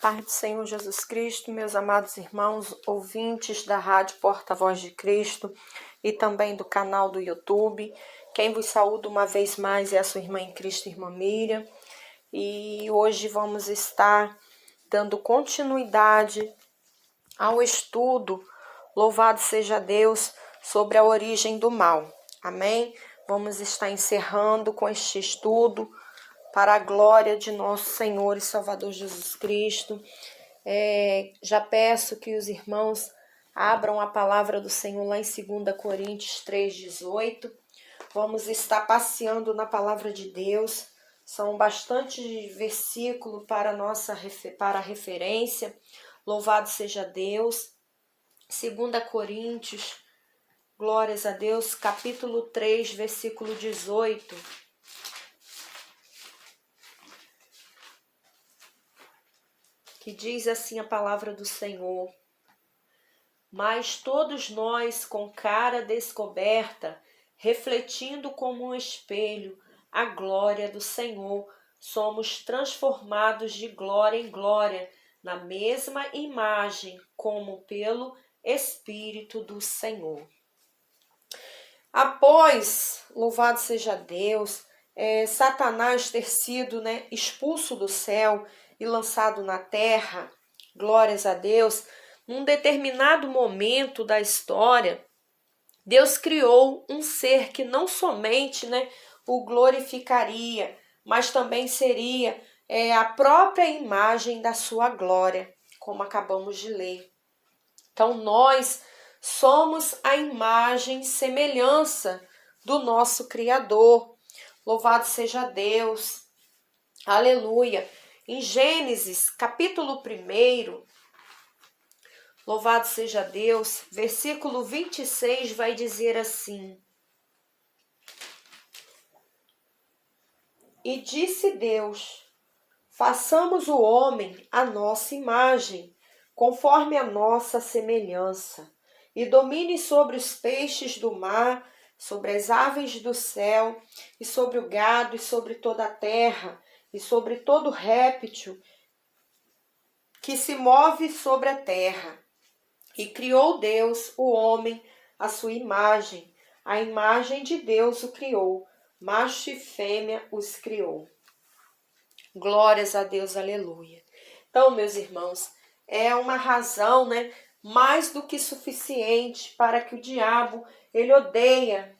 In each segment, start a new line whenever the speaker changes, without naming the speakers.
Paz do Senhor Jesus Cristo, meus amados irmãos, ouvintes da Rádio Porta-Voz de Cristo e também do canal do YouTube. Quem vos saúda uma vez mais é a sua irmã em Cristo, irmã Miriam. E hoje vamos estar dando continuidade ao estudo, louvado seja Deus, sobre a origem do mal. Amém? Vamos estar encerrando com este estudo para a glória de nosso Senhor e Salvador Jesus Cristo. Já peço que os irmãos abram a palavra do Senhor lá em 2 Coríntios 3,18. Vamos estar passeando na palavra de Deus. São bastante versículos para referência. Louvado seja Deus. 2 Coríntios, glórias a Deus, capítulo 3, versículo 18. Que diz assim a palavra do Senhor: mas todos nós, com cara descoberta, refletindo como um espelho a glória do Senhor, somos transformados de glória em glória, na mesma imagem, como pelo Espírito do Senhor. Após, louvado seja Deus, Satanás ter sido expulso do céu e lançado na terra, glórias a Deus, num determinado momento da história, Deus criou um ser que não somente o glorificaria, mas também seria a própria imagem da sua glória, como acabamos de ler. Então nós somos a imagem e semelhança do nosso Criador. Louvado seja Deus. Aleluia. Em Gênesis, capítulo 1, louvado seja Deus, versículo 26 vai dizer assim: e disse Deus, façamos o homem à nossa imagem, conforme a nossa semelhança, e domine sobre os peixes do mar, sobre as aves do céu, e sobre o gado, e sobre toda a terra, e sobre todo réptil que se move sobre a terra. E criou Deus o homem à sua imagem, a imagem de Deus o criou, macho e fêmea os criou. Glórias a Deus, aleluia. Então, meus irmãos, é uma razão, mais do que suficiente para que o diabo, ele odeia,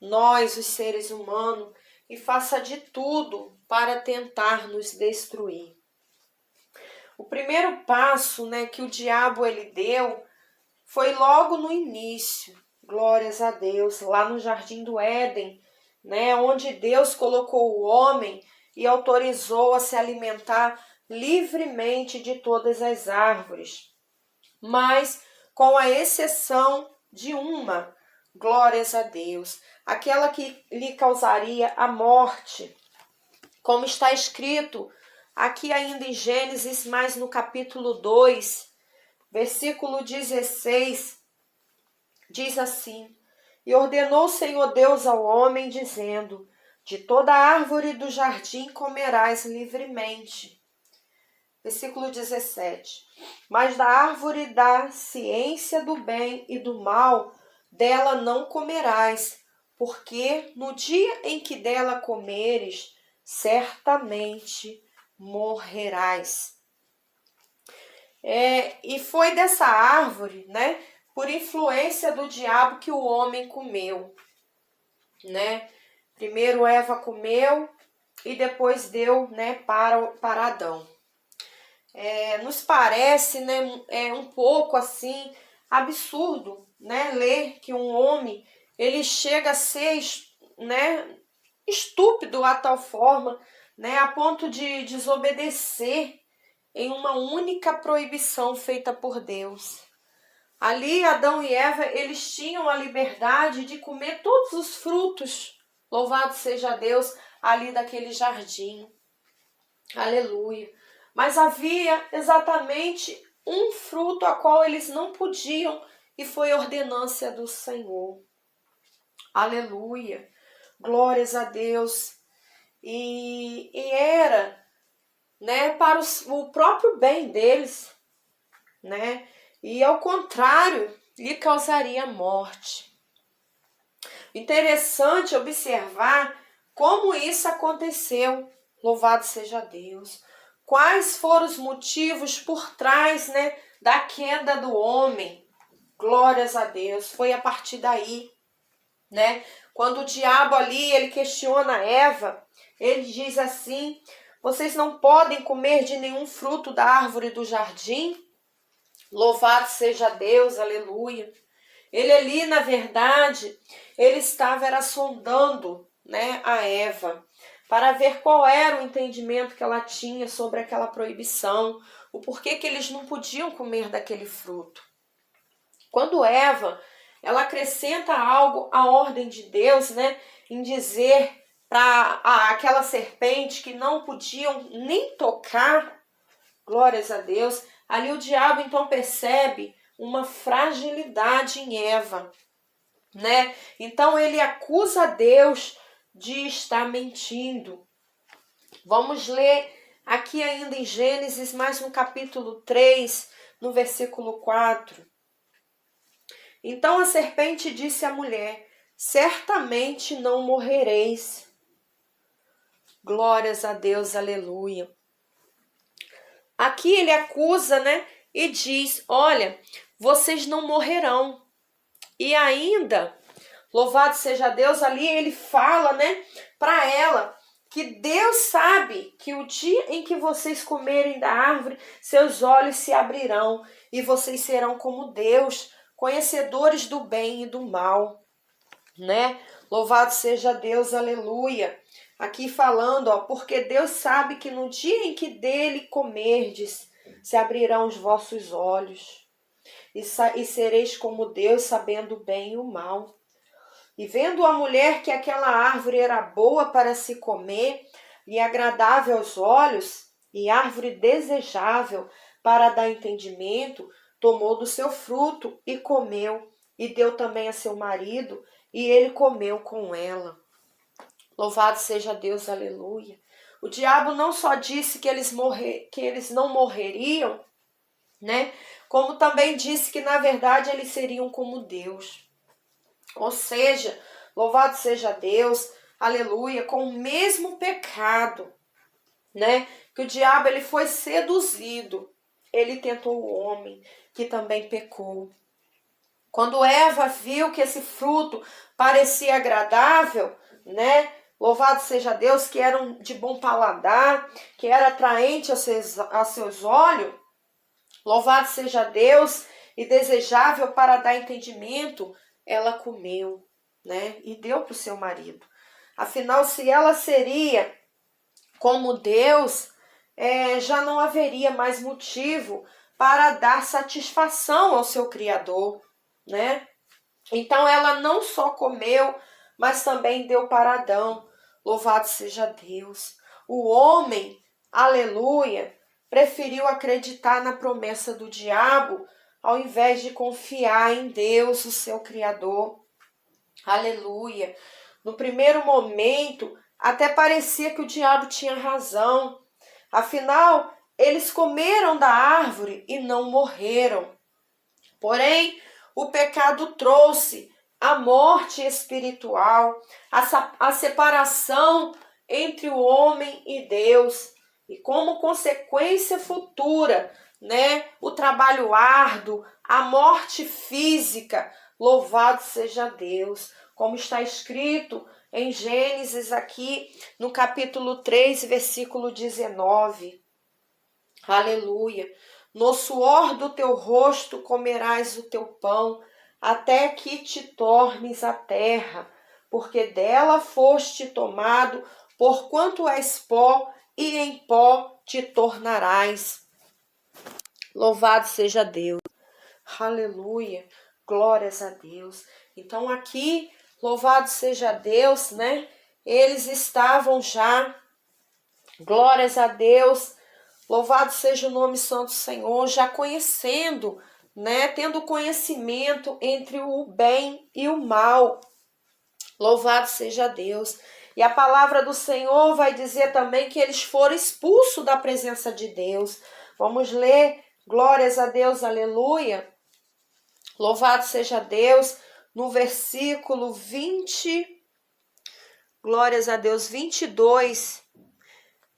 nós, os seres humanos, e faça de tudo para tentar nos destruir. O primeiro passo, que o diabo ele deu foi logo no início, glórias a Deus, lá no Jardim do Éden, onde Deus colocou o homem e autorizou a se alimentar livremente de todas as árvores, mas com a exceção de uma, glórias a Deus, aquela que lhe causaria a morte, como está escrito aqui ainda em Gênesis, mas no capítulo 2, versículo 16, diz assim: e ordenou o Senhor Deus ao homem, dizendo, de toda árvore do jardim comerás livremente. Versículo 17, mas da árvore da ciência do bem e do mal, dela não comerás, porque no dia em que dela comeres, certamente morrerás. E foi dessa árvore, por influência do diabo que o homem comeu, Primeiro Eva comeu e depois deu, para Adão. Nos parece, um pouco assim absurdo, ler que um homem ele chega a ser, estúpido a tal forma, a ponto de desobedecer em uma única proibição feita por Deus. Ali, Adão e Eva, eles tinham a liberdade de comer todos os frutos, louvado seja Deus, ali daquele jardim. Aleluia. Mas havia exatamente um fruto a qual eles não podiam, e foi ordenância do Senhor. Aleluia. Glórias a Deus. E era né, para o próprio bem deles, né? E ao contrário, lhe causaria morte. Interessante observar como isso aconteceu. Louvado seja Deus. Quais foram os motivos por trás, né, da queda do homem? Glórias a Deus. Foi a partir daí, né? Quando o diabo ali, ele questiona Eva, ele diz assim: vocês não podem comer de nenhum fruto da árvore do jardim? Louvado seja Deus, aleluia. Ele ali, na verdade, ele estava era sondando, né, a Eva, para ver qual era o entendimento que ela tinha sobre aquela proibição, o porquê que eles não podiam comer daquele fruto. Quando Eva, ela acrescenta algo à ordem de Deus, né, em dizer para aquela serpente que não podiam nem tocar, glórias a Deus, ali o diabo então percebe uma fragilidade em Eva, né? Então ele acusa Deus de estar mentindo. Vamos ler aqui ainda em Gênesis, mais no capítulo 3, no versículo 4. Então a serpente disse à mulher: certamente não morrereis. Glórias a Deus, aleluia. Aqui ele acusa, né? E diz: olha, vocês não morrerão. E ainda, louvado seja Deus, ali ele fala, né, para ela que Deus sabe que o dia em que vocês comerem da árvore, seus olhos se abrirão e vocês serão como Deus, conhecedores do bem e do mal, né? Louvado seja Deus, aleluia. Aqui falando, ó, porque Deus sabe que no dia em que dele comerdes, se abrirão os vossos olhos e sereis como Deus, sabendo o bem e o mal. E vendo a mulher que aquela árvore era boa para se comer e agradável aos olhos, e árvore desejável para dar entendimento, tomou do seu fruto e comeu, e deu também a seu marido, e ele comeu com ela. Louvado seja Deus, aleluia. O diabo não só disse que eles não morreriam, né? Como também disse que na verdade eles seriam como Deus. Ou seja, louvado seja Deus, aleluia, com o mesmo pecado, né? Que o diabo ele foi seduzido, ele tentou o homem, que também pecou. Quando Eva viu que esse fruto parecia agradável, né? Louvado seja Deus, que era de bom paladar, que era atraente aos seus olhos, louvado seja Deus, e desejável para dar entendimento, ela comeu, né? E deu para o seu marido. Afinal, se ela seria como Deus, já não haveria mais motivo para dar satisfação ao seu Criador, né? Então ela não só comeu, mas também deu para Adão. Louvado seja Deus. O homem, aleluia, preferiu acreditar na promessa do diabo ao invés de confiar em Deus, o seu Criador. Aleluia. No primeiro momento, até parecia que o diabo tinha razão. Afinal, eles comeram da árvore e não morreram. Porém, o pecado trouxe a morte espiritual, a separação entre o homem e Deus. E como consequência futura, né, o trabalho árduo, a morte física, louvado seja Deus. Como está escrito em Gênesis aqui no capítulo 3, versículo 19. Aleluia. No suor do teu rosto comerás o teu pão, até que te tornes a terra, porque dela foste tomado, porquanto és pó, e em pó te tornarás. Louvado seja Deus. Aleluia. Glórias a Deus. Então aqui, louvado seja Deus, né? Eles estavam já, glórias a Deus, louvado seja o nome santo do Senhor, já conhecendo, né? Tendo conhecimento entre o bem e o mal. Louvado seja Deus. E a palavra do Senhor vai dizer também que eles foram expulsos da presença de Deus. Vamos ler, glórias a Deus, aleluia. Louvado seja Deus, no versículo 20, glórias a Deus, 22,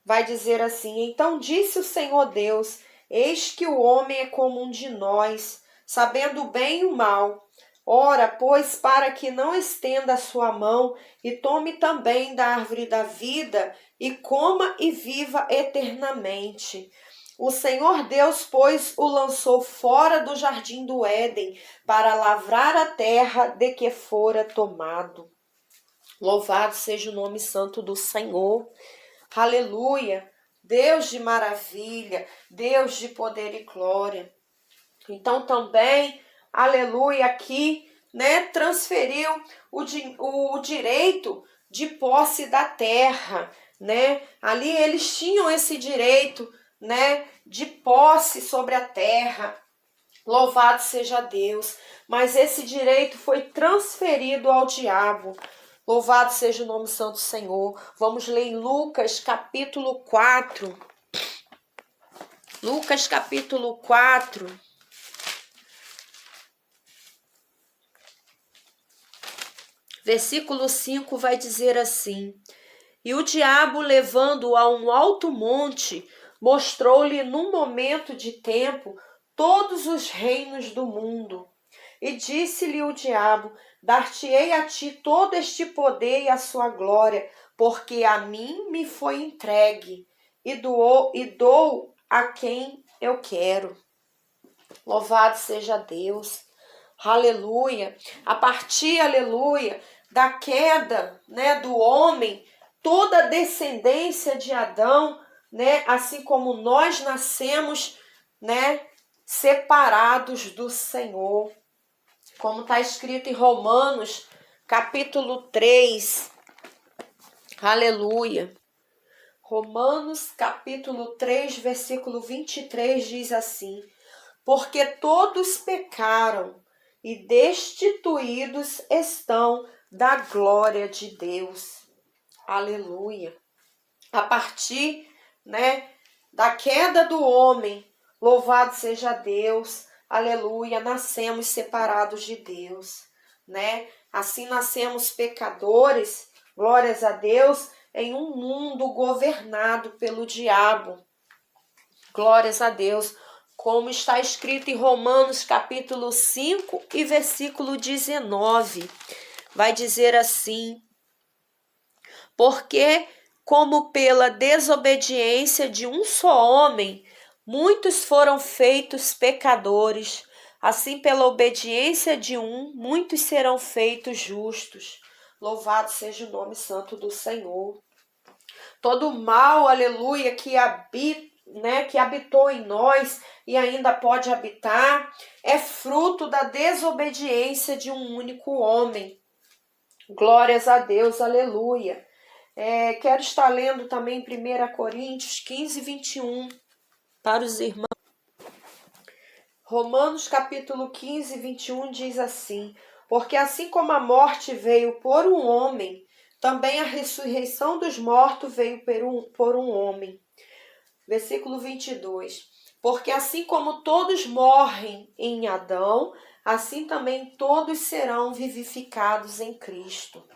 vai dizer assim: então disse o Senhor Deus, eis que o homem é como um de nós, sabendo o bem e o mal. Ora, pois, para que não estenda a sua mão e tome também da árvore da vida e coma e viva eternamente. O Senhor Deus, pois, o lançou fora do jardim do Éden para lavrar a terra de que fora tomado. Louvado seja o nome santo do Senhor. Aleluia. Deus de maravilha, Deus de poder e glória. Então também, aleluia, aqui, né, transferiu o direito de posse da terra, né? Ali eles tinham esse direito, né, de posse sobre a terra. Louvado seja Deus. Mas esse direito foi transferido ao diabo. Louvado seja o nome santo do Senhor. Vamos ler em Lucas capítulo 4. Lucas capítulo 4. Versículo 5 vai dizer assim: e o diabo, levando-o a um alto monte, mostrou-lhe num momento de tempo todos os reinos do mundo. E disse-lhe o diabo: dar-te-ei a ti todo este poder e a sua glória, porque a mim me foi entregue, e dou a quem eu quero. Louvado seja Deus. Aleluia. A partir, aleluia, da queda, né, do homem, toda a descendência de Adão, né, assim como nós nascemos, né, separados do Senhor. Como está escrito em Romanos, capítulo 3. Aleluia. Romanos, capítulo 3, versículo 23, diz assim: porque todos pecaram e destituídos estão da glória de Deus. Aleluia. A partir, né, da queda do homem, louvado seja Deus, aleluia, nascemos separados de Deus, né? Assim nascemos pecadores, glórias a Deus, em um mundo governado pelo diabo. Glórias a Deus, como está escrito em Romanos capítulo 5 e versículo 19. Vai dizer assim: porque como pela desobediência de um só homem, muitos foram feitos pecadores, assim pela obediência de um, muitos serão feitos justos. Louvado seja o nome santo do Senhor. Todo mal, aleluia, que habitou em nós e ainda pode habitar, é fruto da desobediência de um único homem. Glórias a Deus, aleluia. Quero estar lendo também 1 Coríntios 15, 21 para os irmãos. Romanos capítulo 15, 21 diz assim: porque assim como a morte veio por um homem, também a ressurreição dos mortos veio por um homem. Versículo 22. Porque assim como todos morrem em Adão, assim também todos serão vivificados em Cristo.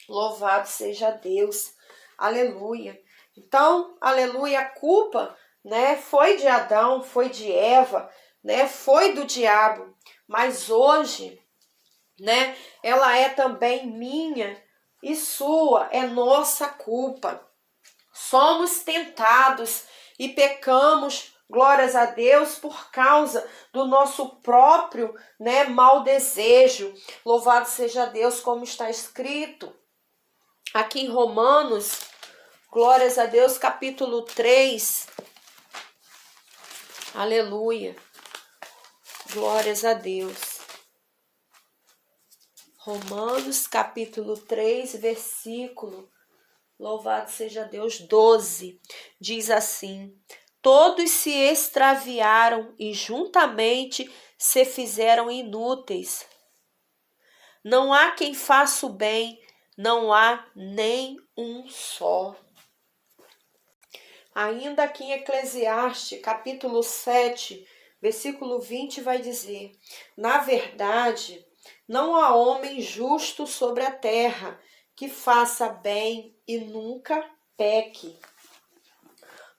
Louvado seja Deus. Aleluia. Então, aleluia, a culpa, né, foi de Adão, foi de Eva, né, foi do diabo, mas hoje, né, ela é também minha e sua, é nossa culpa. Somos tentados e pecamos, glórias a Deus, por causa do nosso próprio, né, mau desejo. Louvado seja Deus, como está escrito aqui em Romanos, glórias a Deus, capítulo 3. Aleluia. Glórias a Deus. Romanos, capítulo 3, versículo, louvado seja Deus, 12. Diz assim: todos se extraviaram e juntamente se fizeram inúteis. Não há quem faça o bem, não há nem um só. Ainda aqui em Eclesiastes, capítulo 7, versículo 20, vai dizer: na verdade, não há homem justo sobre a terra que faça bem e nunca peque.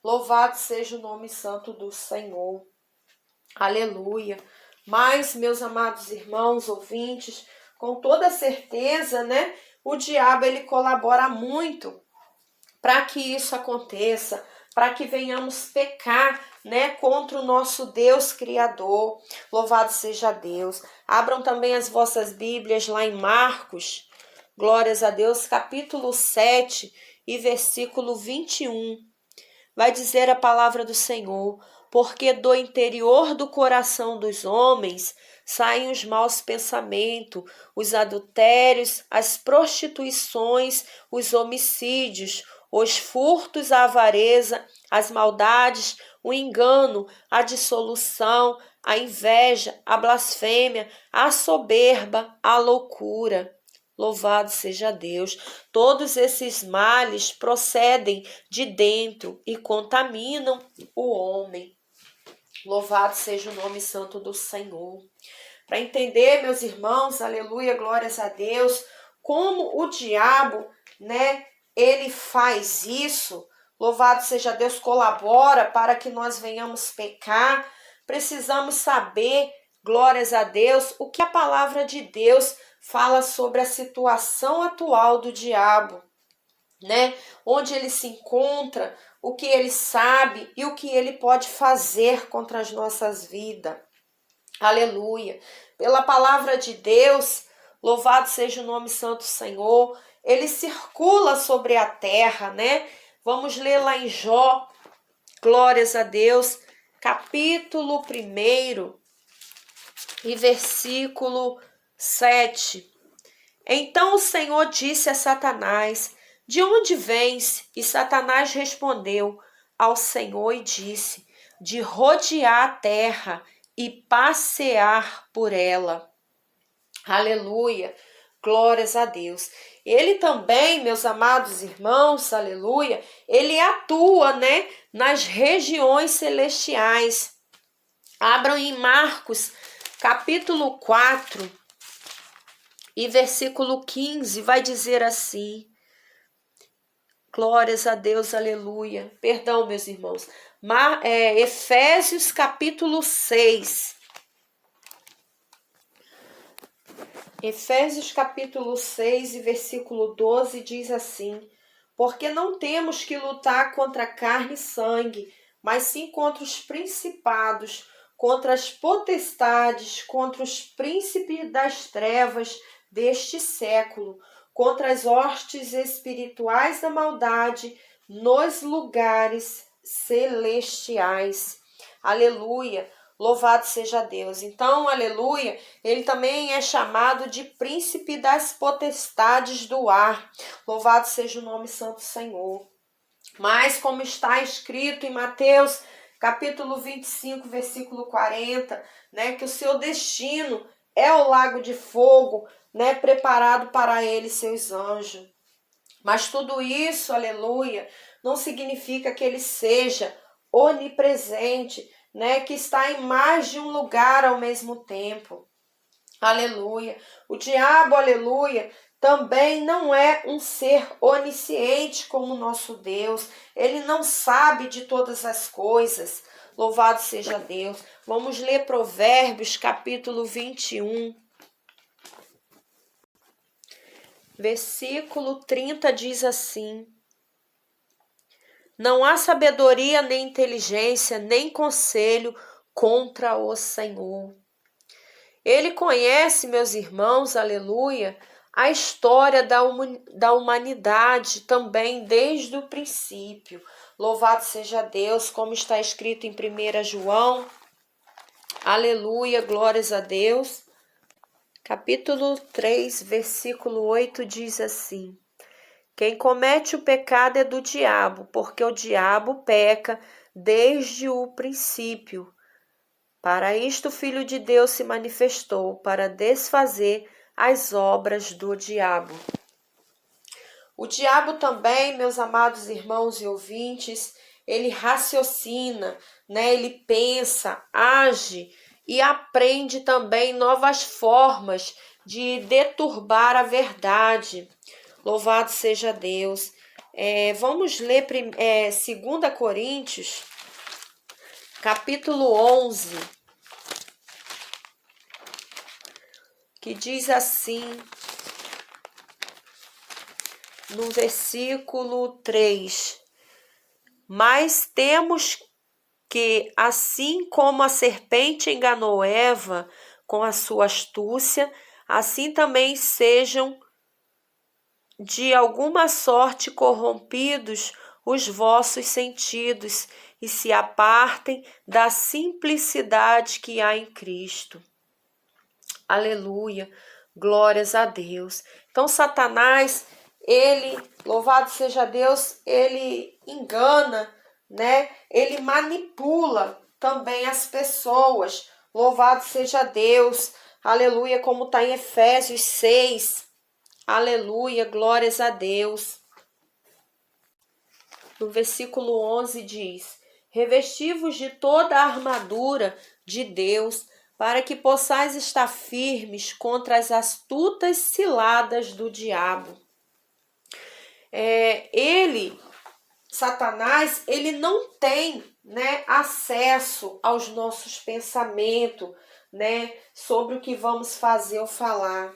Louvado seja o nome santo do Senhor. Aleluia. Mas, meus amados irmãos, ouvintes, com toda certeza, né, o diabo ele colabora muito para que isso aconteça, para que venhamos pecar, né, contra o nosso Deus Criador. Louvado seja Deus. Abram também as vossas Bíblias lá em Marcos, glórias a Deus, capítulo 7 e versículo 21. Vai dizer a palavra do Senhor: porque do interior do coração dos homens saem os maus pensamentos, os adultérios, as prostituições, os homicídios, os furtos, a avareza, as maldades, o engano, a dissolução, a inveja, a blasfêmia, a soberba, a loucura. Louvado seja Deus. Todos esses males procedem de dentro e contaminam o homem. Louvado seja o nome santo do Senhor. Para entender, meus irmãos, aleluia, glórias a Deus, como o diabo, né, ele faz isso, louvado seja Deus, colabora para que nós venhamos pecar, precisamos saber, glórias a Deus, o que a palavra de Deus fala sobre a situação atual do diabo, né? Onde ele se encontra, o que ele sabe e o que ele pode fazer contra as nossas vidas. Aleluia. Pela palavra de Deus, louvado seja o nome santo do Senhor, ele circula sobre a terra, né? Vamos ler lá em Jó, glórias a Deus, capítulo 1 e versículo 7. Então o Senhor disse a Satanás: de onde vens? E Satanás respondeu ao Senhor e disse: de rodear a terra e passear por ela. Aleluia, glórias a Deus. Ele também, meus amados irmãos, aleluia, ele atua, né, nas regiões celestiais. Abram em Marcos, capítulo 4 e versículo 15, vai dizer assim: glórias a Deus, aleluia. Perdão, meus irmãos. Efésios capítulo 6. Efésios capítulo 6 e versículo 12 diz assim: porque não temos que lutar contra carne e sangue, mas sim contra os principados, contra as potestades, contra os príncipes das trevas deste século, contra as hostes espirituais da maldade nos lugares celestiais. Aleluia, louvado seja Deus. Então, aleluia, ele também é chamado de príncipe das potestades do ar. Louvado seja o nome santo do Senhor. Mas como está escrito em Mateus capítulo 25, versículo 40, né, que o seu destino é o lago de fogo, né, preparado para ele seus anjos. Mas tudo isso, aleluia, não significa que ele seja onipresente, né, que está em mais de um lugar ao mesmo tempo. Aleluia. O diabo, aleluia, também não é um ser onisciente como o nosso Deus. Ele não sabe de todas as coisas. Louvado seja Deus. Vamos ler Provérbios, capítulo 21. Versículo 30 diz assim: não há sabedoria, nem inteligência, nem conselho contra o Senhor. Ele conhece, meus irmãos, aleluia, a história da humanidade também desde o princípio. Louvado seja Deus, como está escrito em 1 João. Aleluia, glórias a Deus. Capítulo 3, versículo 8 diz assim: quem comete o pecado é do diabo, porque o diabo peca desde o princípio. Para isto o Filho de Deus se manifestou, para desfazer as obras do diabo. O diabo também, meus amados irmãos e ouvintes, ele raciocina, né? Ele pensa, age e aprende também novas formas de deturbar a verdade. Louvado seja Deus. Vamos ler 2 Coríntios, capítulo 11, que diz assim, no versículo 3: Mas temos que, assim como a serpente enganou Eva com a sua astúcia, assim também sejam de alguma sorte corrompidos os vossos sentidos e se apartem da simplicidade que há em Cristo. Aleluia, glórias a Deus. Então, Satanás, ele, louvado seja Deus, ele engana, né? Ele manipula também as pessoas. Louvado seja Deus. Aleluia, como está em Efésios 6. Aleluia, glórias a Deus. No versículo 11 diz: Revesti-vos de toda a armadura de Deus, para que possais estar firmes contra as astutas ciladas do diabo. Satanás, ele não tem, né, acesso aos nossos pensamentos, né, sobre o que vamos fazer ou falar.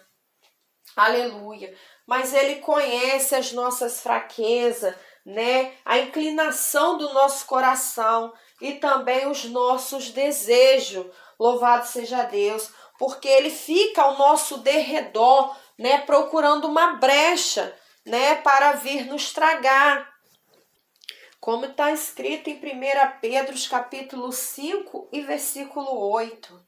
Aleluia. Mas ele conhece as nossas fraquezas, né? A inclinação do nosso coração e também os nossos desejos. Louvado seja Deus, porque ele fica ao nosso derredor, né, procurando uma brecha, né, para vir nos tragar. Como está escrito em 1 Pedro, capítulo 5 e versículo 8.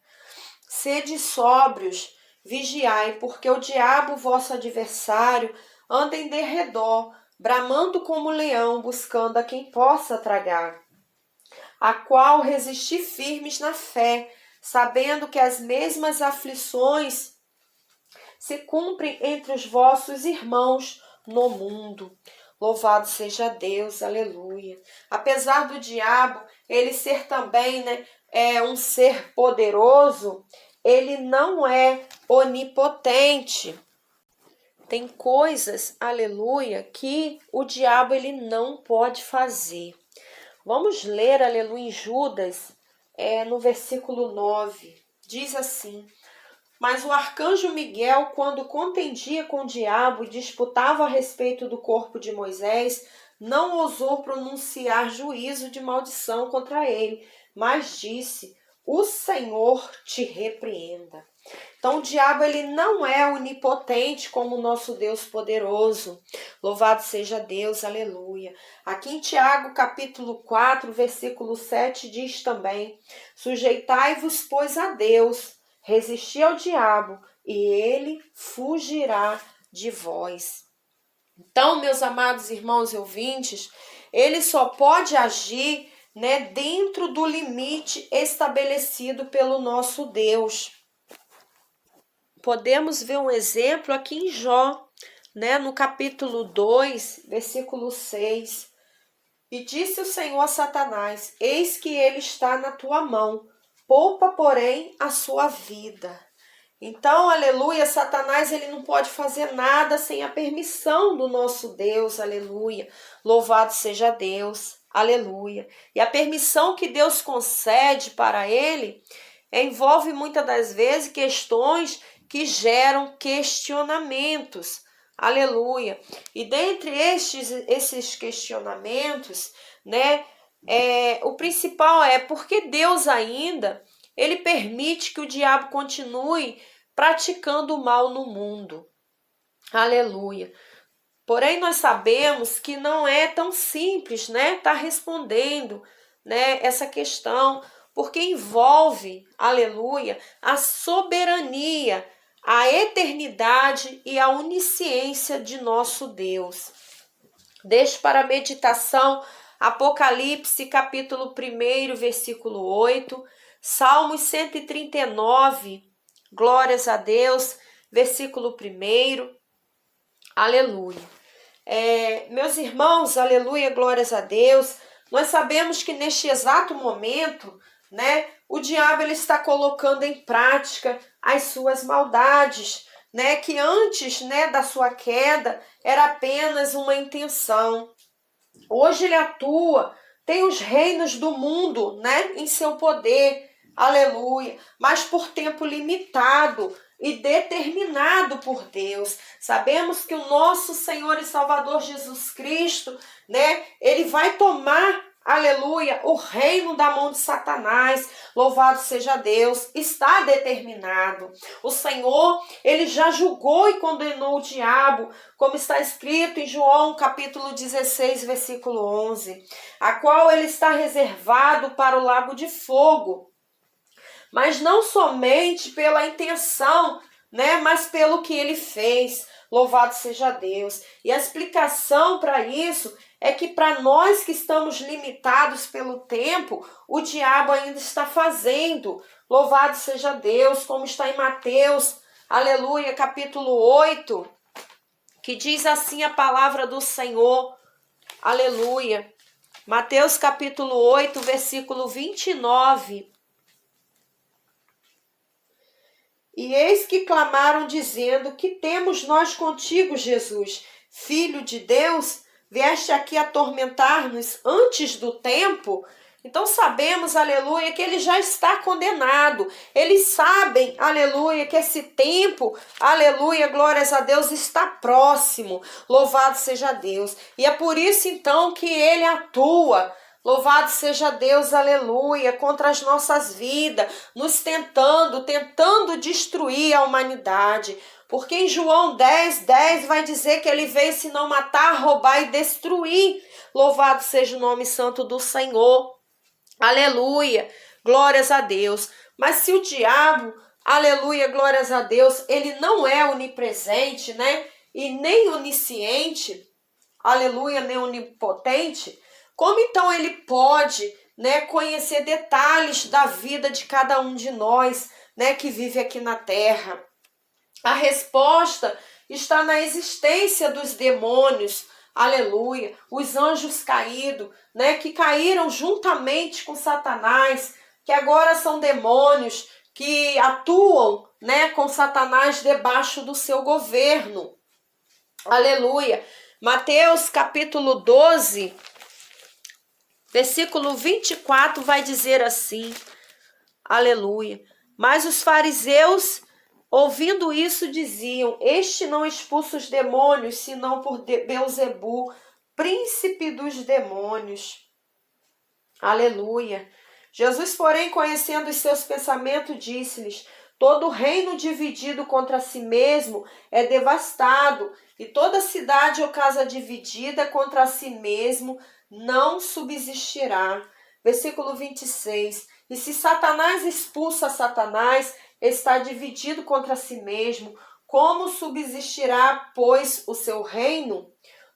Sede sóbrios, vigiai, porque o diabo, vosso adversário, anda em derredor, bramando como leão, buscando a quem possa tragar. A qual resisti firmes na fé, sabendo que as mesmas aflições se cumprem entre os vossos irmãos no mundo. Louvado seja Deus, aleluia. Apesar do diabo, ele ser também, né, um ser poderoso, ele não é onipotente. Tem coisas, aleluia, que o diabo ele não pode fazer. Vamos ler, aleluia, em Judas, no versículo 9. Diz assim: Mas o arcanjo Miguel, quando contendia com o diabo e disputava a respeito do corpo de Moisés, não ousou pronunciar juízo de maldição contra ele, mas disse: O Senhor te repreenda. Então, o diabo ele não é onipotente como o nosso Deus poderoso. Louvado seja Deus, aleluia. Aqui em Tiago, capítulo 4, versículo 7, diz também: Sujeitai-vos, pois, a Deus, resisti ao diabo, e ele fugirá de vós. Então, meus amados irmãos e ouvintes, ele só pode agir, né, dentro do limite estabelecido pelo nosso Deus. Podemos ver um exemplo aqui em Jó, né, no capítulo 2, versículo 6. E disse o Senhor a Satanás: Eis que ele está na tua mão, poupa, porém, a sua vida. Então, aleluia, Satanás ele não pode fazer nada sem a permissão do nosso Deus, aleluia. Louvado seja Deus, aleluia. E a permissão que Deus concede para ele envolve muitas das vezes questões que geram questionamentos, aleluia. E dentre esses questionamentos, né, o principal é porque Deus ainda ele permite que o diabo continue praticando o mal no mundo. Aleluia. Porém, nós sabemos que não é tão simples, né, tá respondendo, né, essa questão, porque envolve, aleluia, a soberania, a eternidade e a onisciência de nosso Deus. Deixo para a meditação Apocalipse, capítulo 1, versículo 8, Salmos 139, glórias a Deus, versículo 1, aleluia. Meus irmãos, aleluia, glórias a Deus, nós sabemos que neste exato momento, né, o diabo ele está colocando em prática as suas maldades, né, que antes, né, da sua queda era apenas uma intenção. Hoje ele atua, tem os reinos do mundo, né, em seu poder, aleluia, mas por tempo limitado e determinado por Deus. Sabemos que o nosso Senhor e Salvador Jesus Cristo, né, ele vai tomar, aleluia, o reino da mão de Satanás. Louvado seja Deus, está determinado. O Senhor, ele já julgou e condenou o diabo, como está escrito em João capítulo 16, versículo 11, a qual ele está reservado para o lago de fogo. Mas não somente pela intenção, né, mas pelo que ele fez. Louvado seja Deus. E a explicação para isso é que para nós que estamos limitados pelo tempo, o diabo ainda está fazendo. Louvado seja Deus, como está em Mateus, aleluia, capítulo 8, que diz assim a palavra do Senhor, aleluia. Mateus capítulo 8, versículo 29. E eis que clamaram, dizendo: que temos nós contigo, Jesus, Filho de Deus? Vieste aqui atormentar-nos antes do tempo? Então sabemos, aleluia, que ele já está condenado. Eles sabem, aleluia, que esse tempo, aleluia, glórias a Deus, está próximo. Louvado seja Deus. E é por isso então que ele atua. Louvado seja Deus, aleluia, contra as nossas vidas, nos tentando destruir a humanidade. Porque em João 10:10 vai dizer que ele veio senão matar, roubar e destruir. Louvado seja o nome santo do Senhor. Aleluia, glórias a Deus. Mas se o diabo, aleluia, glórias a Deus, ele não é onipresente, né? E nem onisciente, aleluia, nem onipotente, como então ele pode, né, conhecer detalhes da vida de cada um de nós, né, que vive aqui na terra? A resposta está na existência dos demônios, aleluia, os anjos caídos, né, que caíram juntamente com Satanás, que agora são demônios que atuam, né, com Satanás debaixo do seu governo. Aleluia. Mateus capítulo 12, versículo 24 vai dizer assim, aleluia. Mas os fariseus, ouvindo isso, diziam: este não expulsa os demônios, senão por Beelzebu, príncipe dos demônios. Aleluia. Jesus, porém, conhecendo os seus pensamentos, disse-lhes: todo reino dividido contra si mesmo é devastado, e toda cidade ou casa dividida contra si mesmo não subsistirá. Versículo 26. E se Satanás expulsa Satanás, está dividido contra si mesmo. Como subsistirá, pois, o seu reino?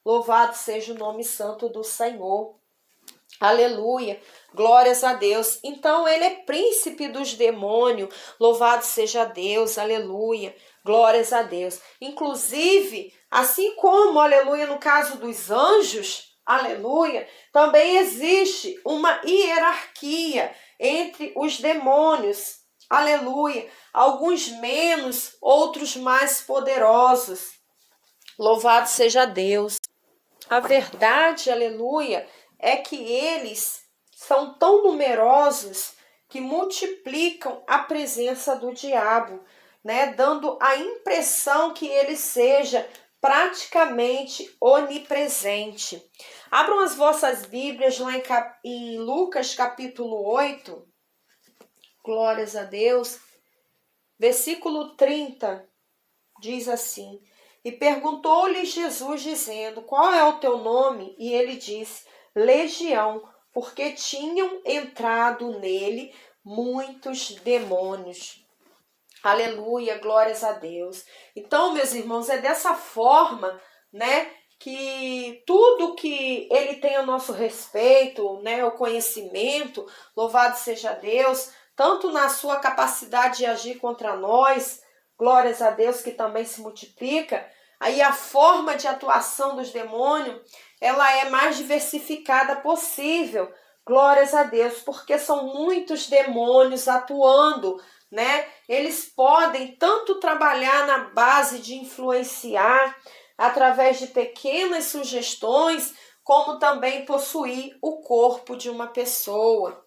Louvado seja o nome santo do Senhor. Aleluia, glórias a Deus. Então ele é príncipe dos demônios. Louvado seja Deus, aleluia, glórias a Deus. Inclusive, assim como, aleluia, no caso dos anjos, aleluia, também existe uma hierarquia entre os demônios, aleluia, alguns menos, outros mais poderosos. Louvado seja Deus. A verdade, aleluia, é que eles são tão numerosos que multiplicam a presença do diabo, né? Dando a impressão que ele seja praticamente onipresente. Abram as vossas Bíblias lá em Lucas capítulo 8, glórias a Deus, versículo 30, diz assim: e perguntou-lhe Jesus, dizendo: qual é o teu nome? E ele disse: Legião, porque tinham entrado nele muitos demônios. Aleluia, glórias a Deus. Então, meus irmãos, é dessa forma, né, que tudo que ele tem a nosso respeito, né, o conhecimento, louvado seja Deus, tanto na sua capacidade de agir contra nós, glórias a Deus, que também se multiplica, aí a forma de atuação dos demônios, ela é mais diversificada possível. Glórias a Deus, porque são muitos demônios atuando, né? Eles podem tanto trabalhar na base de influenciar através de pequenas sugestões, como também possuir o corpo de uma pessoa.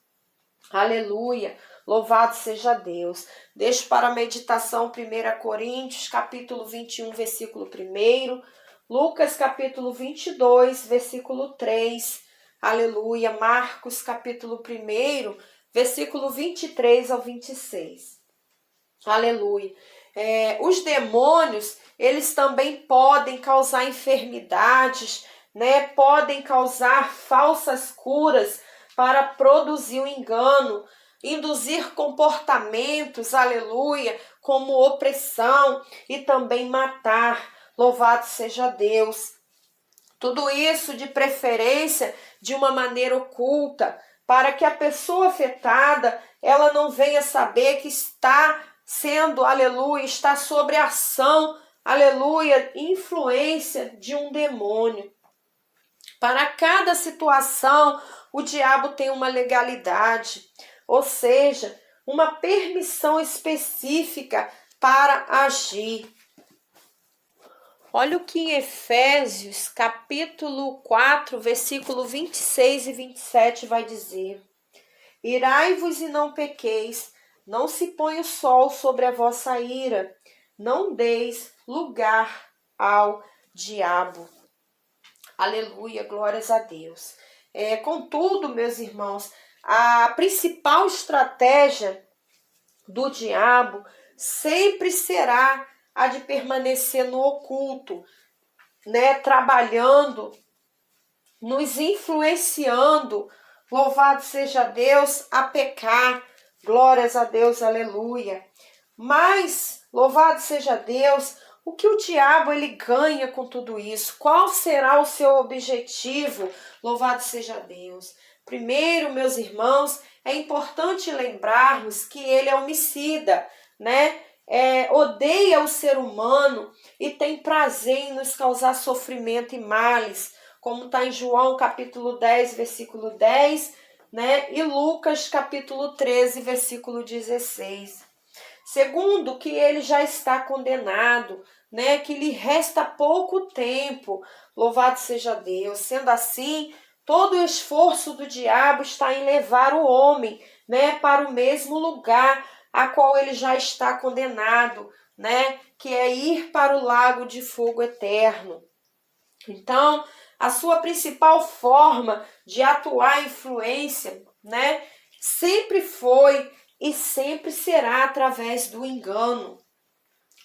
Aleluia, louvado seja Deus. Deixo para a meditação 1 Coríntios, capítulo 21, versículo 1, Lucas, capítulo 22, versículo 3, aleluia, Marcos, capítulo 1, versículo 23 ao 26, aleluia. Os demônios, eles também podem causar enfermidades, né? Podem causar falsas curas para produzir o engano, induzir comportamentos, aleluia, como opressão e também matar. Louvado seja Deus. Tudo isso de preferência de uma maneira oculta, para que a pessoa afetada, ela não venha saber que está sendo, aleluia, está sob a ação, aleluia, influência de um demônio. Para cada situação, o diabo tem uma legalidade, ou seja, uma permissão específica para agir. Olha o que em Efésios, capítulo 4, versículo 26 e 27 vai dizer: Irai-vos e não pequeis, não se põe o sol sobre a vossa ira, não deis lugar ao diabo. Aleluia, glórias a Deus. Contudo, meus irmãos, a principal estratégia do diabo sempre será a de permanecer no oculto, né? Trabalhando, nos influenciando, louvado seja Deus, a pecar. Glórias a Deus, aleluia. Mas, louvado seja Deus, o que o diabo ele ganha com tudo isso? Qual será o seu objetivo? Louvado seja Deus. Primeiro, meus irmãos, é importante lembrarmos que ele é homicida, né? Odeia o ser humano e tem prazer em nos causar sofrimento e males, como está em João capítulo 10, versículo 10, né? E Lucas capítulo 13, versículo 16. Segundo, que ele já está condenado, né? Que lhe resta pouco tempo, louvado seja Deus. Sendo assim, todo o esforço do diabo está em levar o homem, né, para o mesmo lugar a qual ele já está condenado, né, que é ir para o lago de fogo eterno. Então, a sua principal forma de atuar a influência, né, sempre foi e sempre será através do engano.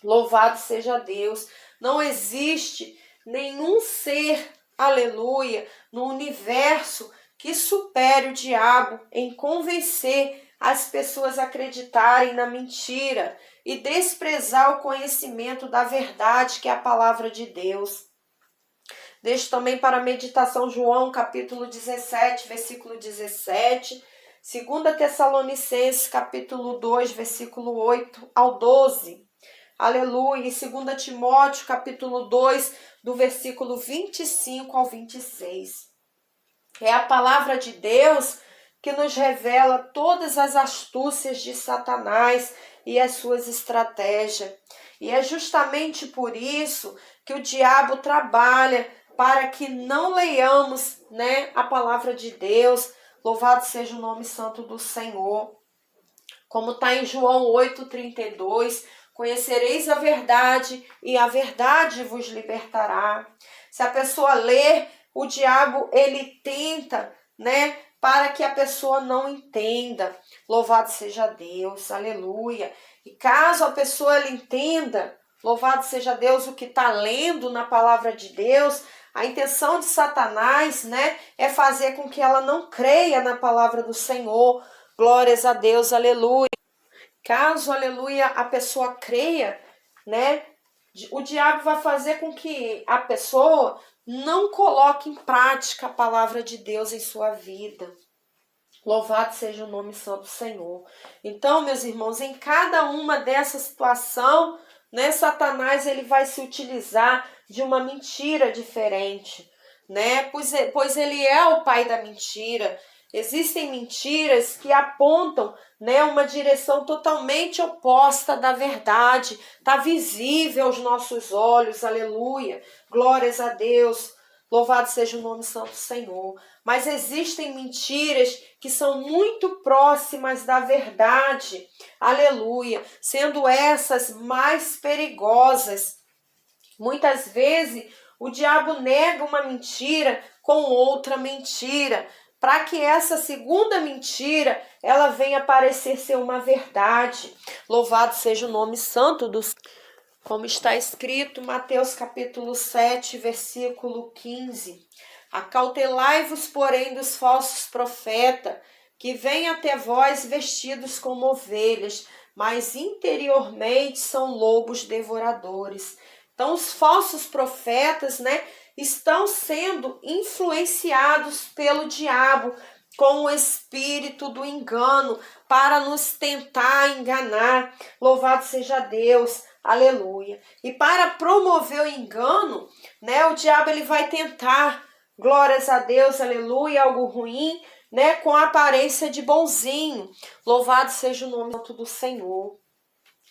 Louvado seja Deus. Não existe nenhum ser, aleluia, no universo que supere o diabo em convencer as pessoas a acreditarem na mentira e desprezar o conhecimento da verdade, que é a palavra de Deus. Deixo também para a meditação João, capítulo 17, versículo 17, 2 Tessalonicenses, capítulo 2, versículo 8 ao 12. Aleluia, e 2 Timóteo, capítulo 2, do versículo 25 ao 26. É a palavra de Deus que nos revela todas as astúcias de Satanás e as suas estratégias. E é justamente por isso que o diabo trabalha para que não leiamos, né, a palavra de Deus. Louvado seja o nome santo do Senhor. Como está em João 8,32, conhecereis a verdade e a verdade vos libertará. Se a pessoa ler, o diabo ele tenta, né, para que a pessoa não entenda. Louvado seja Deus, aleluia. E caso a pessoa ela entenda, louvado seja Deus, o que está lendo na palavra de Deus, a intenção de Satanás, né, é fazer com que ela não creia na palavra do Senhor. Glórias a Deus, aleluia. Caso, aleluia, a pessoa creia, né, o diabo vai fazer com que a pessoa não coloque em prática a palavra de Deus em sua vida. Louvado seja o nome santo do Senhor. Então, meus irmãos, em cada uma dessa situação, né, Satanás ele vai se utilizar de uma mentira diferente, né? Pois ele é o pai da mentira. Existem mentiras que apontam, né, uma direção totalmente oposta da verdade. Está visível aos nossos olhos, aleluia. Glórias a Deus. Louvado seja o nome santo do Senhor. Mas existem mentiras que são muito próximas da verdade, aleluia, sendo essas mais perigosas. Muitas vezes o diabo nega uma mentira com outra mentira, para que essa segunda mentira ela venha parecer ser uma verdade. Louvado seja o nome santo do Senhor. Como está escrito em Mateus capítulo 7, versículo 15. Acautelai-vos, porém, dos falsos profetas, que vêm até vós vestidos como ovelhas, mas interiormente são lobos devoradores. Então, os falsos profetas, né, estão sendo influenciados pelo diabo com o espírito do engano para nos tentar enganar. Louvado seja Deus, aleluia. E para promover o engano, né, o diabo ele vai tentar, glórias a Deus, aleluia, algo ruim, né, com a aparência de bonzinho. Louvado seja o nome do Senhor.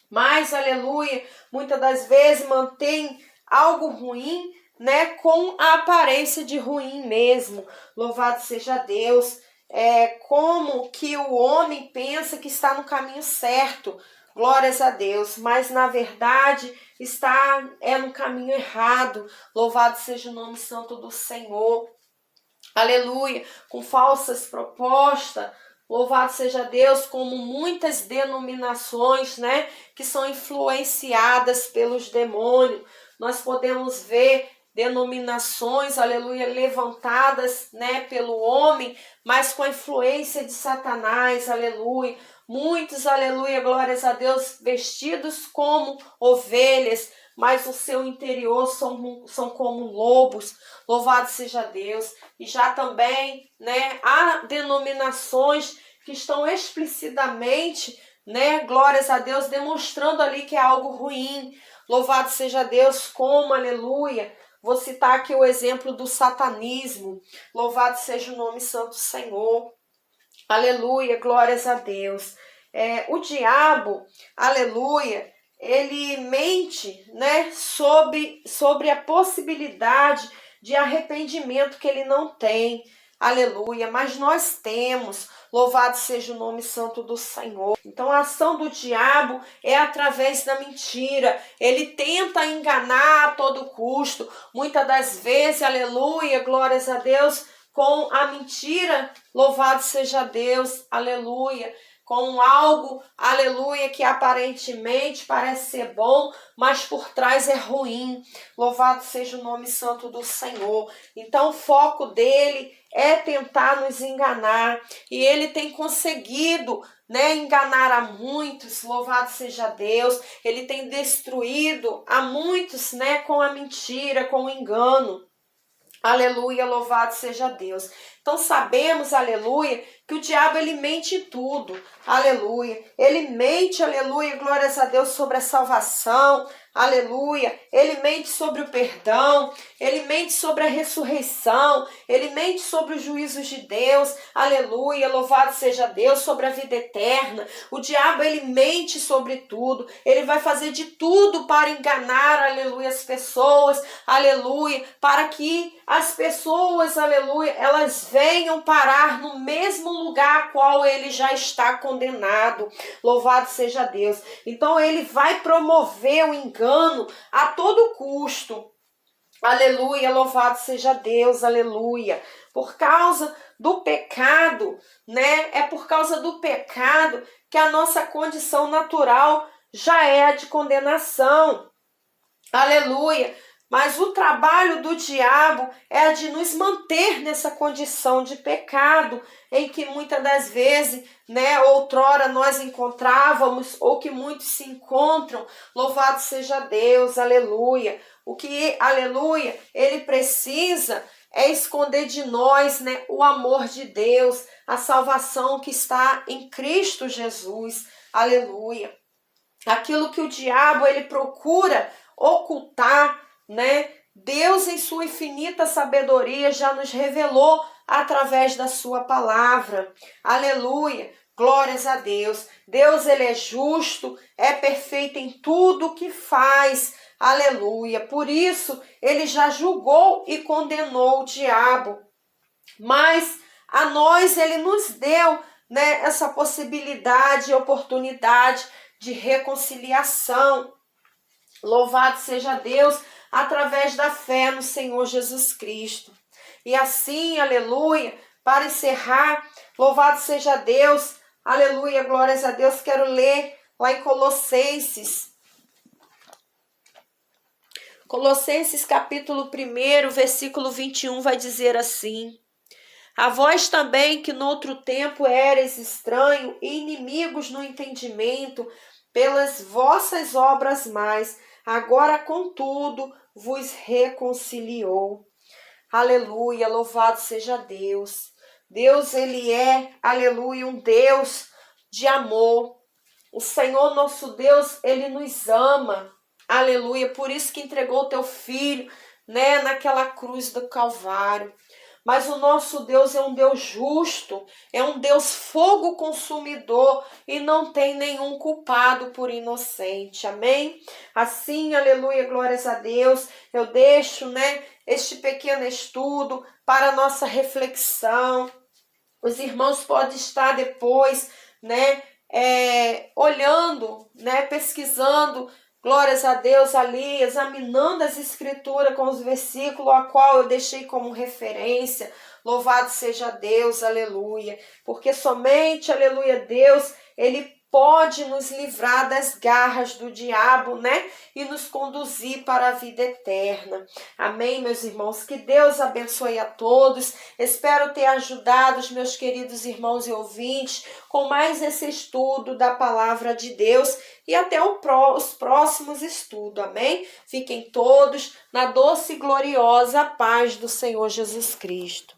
Mas, aleluia, muitas das vezes mantém algo ruim, né, com a aparência de ruim mesmo. Louvado seja Deus. Como que o homem pensa que está no caminho certo. Glórias a Deus, mas na verdade está no caminho errado. Louvado seja o nome santo do Senhor. Aleluia, com falsas propostas. Louvado seja Deus, como muitas denominações, né, que são influenciadas pelos demônios. Nós podemos ver denominações, aleluia, levantadas, né, pelo homem, mas com a influência de Satanás, aleluia. Muitos, aleluia, glórias a Deus, vestidos como ovelhas, mas o seu interior são como lobos. Louvado seja Deus. E já também, né, há denominações que estão explicitamente, né, glórias a Deus, demonstrando ali que é algo ruim. Louvado seja Deus, como, aleluia. Vou citar aqui o exemplo do satanismo. Louvado seja o nome santo do Senhor. Aleluia, glórias a Deus. O diabo, aleluia, ele mente, né, sobre a possibilidade de arrependimento que ele não tem. Aleluia, mas nós temos. Louvado seja o nome santo do Senhor. Então a ação do diabo é através da mentira. Ele tenta enganar a todo custo. Muitas das vezes, aleluia, glórias a Deus, com a mentira. Louvado seja Deus, aleluia. Com algo, aleluia, que aparentemente parece ser bom, mas por trás é ruim. Louvado seja o nome santo do Senhor. Então o foco dele é tentar nos enganar, e ele tem conseguido, né, enganar a muitos. Louvado seja Deus. Ele tem destruído a muitos, né, com a mentira, com o engano. Aleluia, louvado seja Deus. Então sabemos, aleluia, que o diabo ele mente em tudo. Aleluia. Ele mente, aleluia, glórias a Deus, sobre a salvação. Aleluia. Ele mente sobre o perdão. Ele mente sobre a ressurreição. Ele mente sobre os juízos de Deus. Aleluia, louvado seja Deus, sobre a vida eterna. O diabo ele mente sobre tudo. Ele vai fazer de tudo para enganar, aleluia, as pessoas. Aleluia, para que as pessoas, aleluia, elas venham parar no mesmo lugar a qual ele já está condenado. Louvado seja Deus. Então ele vai promover o engano a todo custo. Aleluia, louvado seja Deus, aleluia. Por causa do pecado, né? É por causa do pecado que a nossa condição natural já é a de condenação. Aleluia. Mas o trabalho do diabo é a de nos manter nessa condição de pecado, em que muitas das vezes, né, outrora nós encontrávamos, ou que muitos se encontram. Louvado seja Deus, aleluia. O que, aleluia, ele precisa é esconder de nós, né, o amor de Deus, a salvação que está em Cristo Jesus, aleluia. aquilo que o diabo ele procura ocultar, né? Deus, em sua infinita sabedoria, já nos revelou através da sua palavra. Aleluia! Glórias a Deus. Deus, ele é justo, é perfeito em tudo que faz. Aleluia! Por isso, ele já julgou e condenou o diabo. Mas a nós ele nos deu, né, essa possibilidade e oportunidade de reconciliação. Louvado seja Deus, através da fé no Senhor Jesus Cristo. E assim, aleluia, para encerrar, louvado seja Deus, aleluia, glórias a Deus, quero ler lá em Colossenses. Colossenses capítulo 1, versículo 21, vai dizer assim: a vós também que noutro tempo éreis estranho e inimigos no entendimento, pelas vossas obras mais, agora contudo vos reconciliou. Aleluia, louvado seja Deus. Deus, ele é, aleluia, um Deus de amor. O Senhor nosso Deus, ele nos ama. Aleluia, por isso que entregou o teu filho, né, naquela cruz do Calvário. Mas o nosso Deus é um Deus justo, é um Deus fogo consumidor e não tem nenhum culpado por inocente, amém? Assim, aleluia, glórias a Deus, eu deixo, né, este pequeno estudo para a nossa reflexão. Os irmãos podem estar depois, né, olhando, né, pesquisando, glórias a Deus ali, examinando as escrituras com os versículos a qual eu deixei como referência. Louvado seja Deus, aleluia. Porque somente, aleluia, Deus, ele pode nos livrar das garras do diabo, né? E nos conduzir para a vida eterna. Amém, meus irmãos? Que Deus abençoe a todos. Espero ter ajudado os meus queridos irmãos e ouvintes com mais esse estudo da palavra de Deus e até os próximos estudos, amém? Fiquem todos na doce e gloriosa paz do Senhor Jesus Cristo.